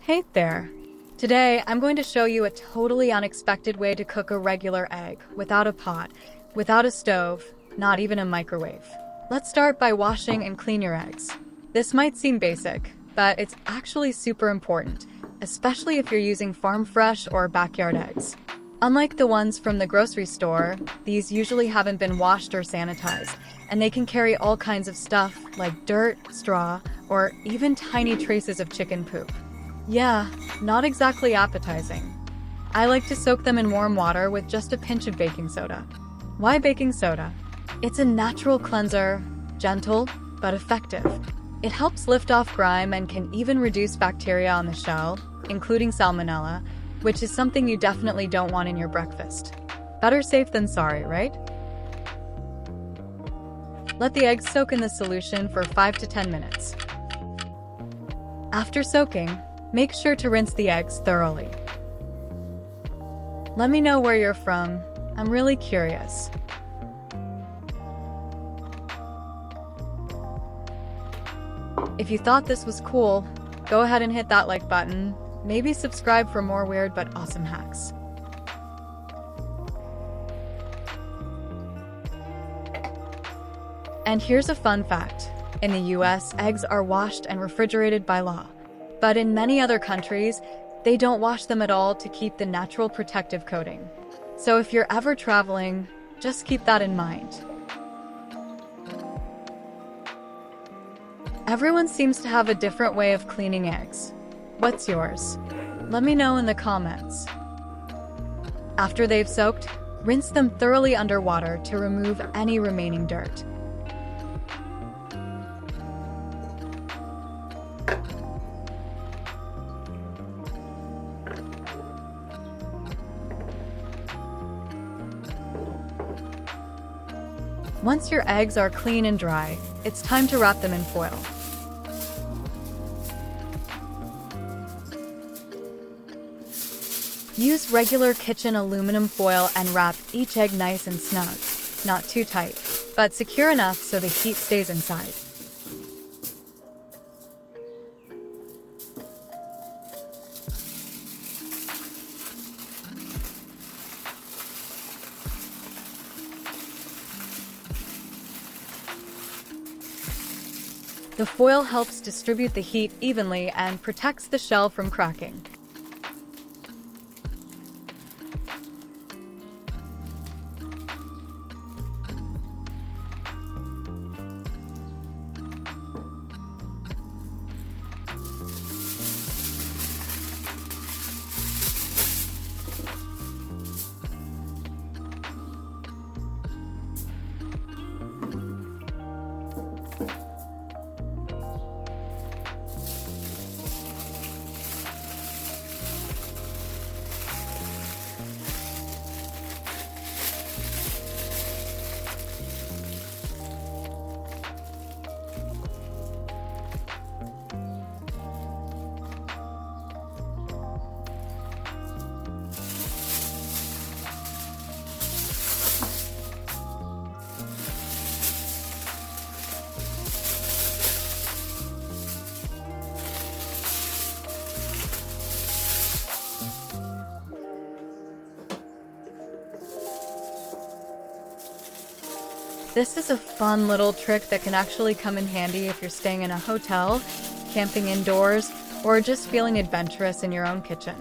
Hey there! Today, I'm going to show you a totally unexpected way to cook a regular egg without a pot, without a stove, not even a microwave. Let's start by washing and clean your eggs. This might seem basic, but it's actually super important, especially if you're using farm fresh or backyard eggs. Unlike the ones from the grocery store, these usually haven't been washed or sanitized, and they can carry all kinds of stuff like dirt, straw, or even tiny traces of chicken poop. Yeah, not exactly appetizing. I like to soak them in warm water with just a pinch of baking soda. Why baking soda? It's a natural cleanser, gentle but effective. It helps lift off grime and can even reduce bacteria on the shell, including salmonella, which is something you definitely don't want in your breakfast. Better safe than sorry, right? Let the eggs soak in the solution for 5 to 10 minutes. After soaking, make sure to rinse the eggs thoroughly. Let me know where you're from. I'm really curious. If you thought this was cool, go ahead and hit that like button. Maybe subscribe for more weird but awesome hacks. And here's a fun fact. In the US, eggs are washed and refrigerated by law. But in many other countries, they don't wash them at all to keep the natural protective coating. So if you're ever traveling, just keep that in mind. Everyone seems to have a different way of cleaning eggs. What's yours? Let me know in the comments. After they've soaked, rinse them thoroughly underwater to remove any remaining dirt. Once your eggs are clean and dry, it's time to wrap them in foil. Use regular kitchen aluminum foil and wrap each egg nice and snug, not too tight, but secure enough so the heat stays inside. The foil helps distribute the heat evenly and protects the shell from cracking. This is a fun little trick that can actually come in handy if you're staying in a hotel, camping indoors, or just feeling adventurous in your own kitchen.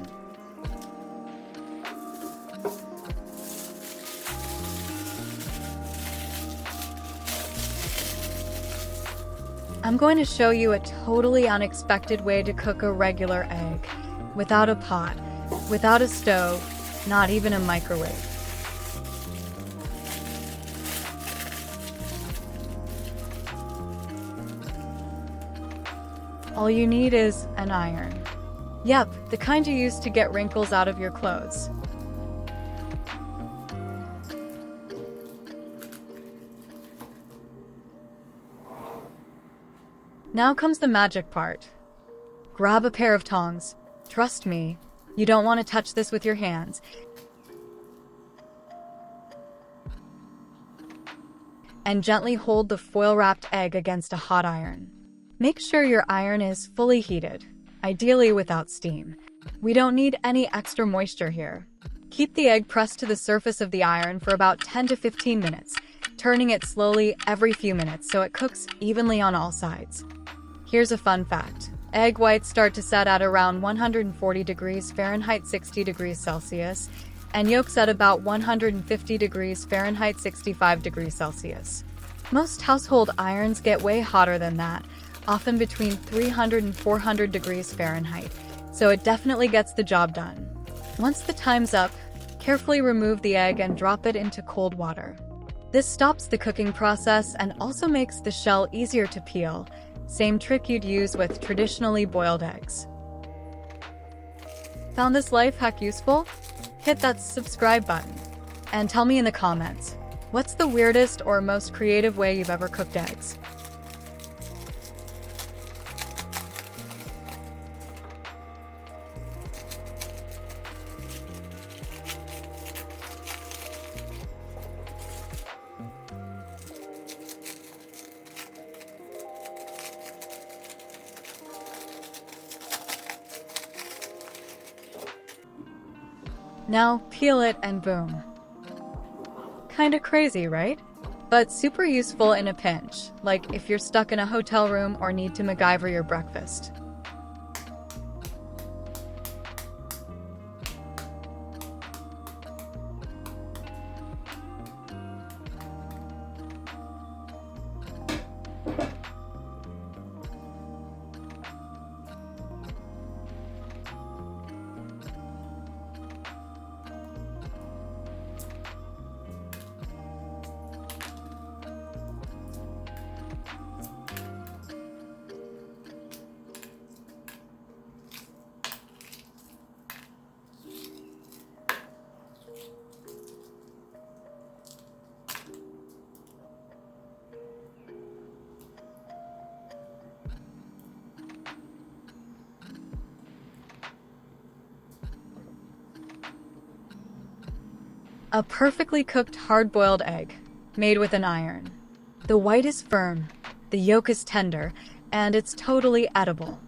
I'm going to show you a totally unexpected way to cook a regular egg, without a pot, without a stove, not even a microwave. All you need is an iron. Yep, the kind you use to get wrinkles out of your clothes. Now comes the magic part. Grab a pair of tongs. Trust me, you don't want to touch this with your hands. And gently hold the foil-wrapped egg against a hot iron. Make sure your iron is fully heated. ideally without steam. We don't need any extra moisture here. Keep the egg pressed to the surface of the iron for about 10 to 15 minutes, turning it slowly every few minutes so it cooks evenly on all sides. Here's a fun fact. Egg whites start to set at around 140 degrees Fahrenheit 60 degrees Celsius, and yolks at about 150 degrees Fahrenheit 65 degrees Celsius. Most household irons get way hotter than that, often between 300 and 400 degrees Fahrenheit, so it definitely gets the job done. Once the time's up, carefully remove the egg and drop it into cold water. This stops the cooking process and also makes the shell easier to peel, same trick you'd use with traditionally boiled eggs. Found this life hack useful? Hit that subscribe button. And tell me in the comments, what's the weirdest or most creative way you've ever cooked eggs? Now peel it and boom. Kinda crazy, right? But super useful in a pinch, like if you're stuck in a hotel room or need to MacGyver your breakfast. A perfectly cooked hard-boiled egg, made with an iron. The white is firm, the yolk is tender, and it's totally edible.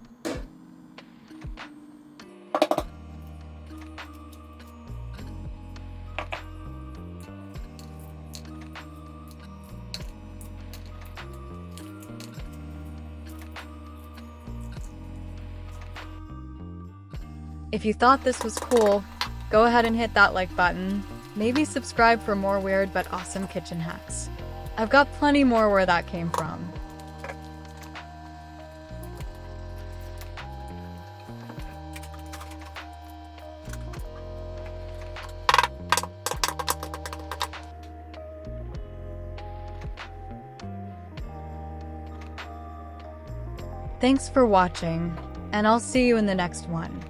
If you thought this was cool, go ahead and hit that like button. Maybe subscribe for more weird but awesome kitchen hacks. I've got plenty more where that came from. Thanks for watching, and I'll see you in the next one.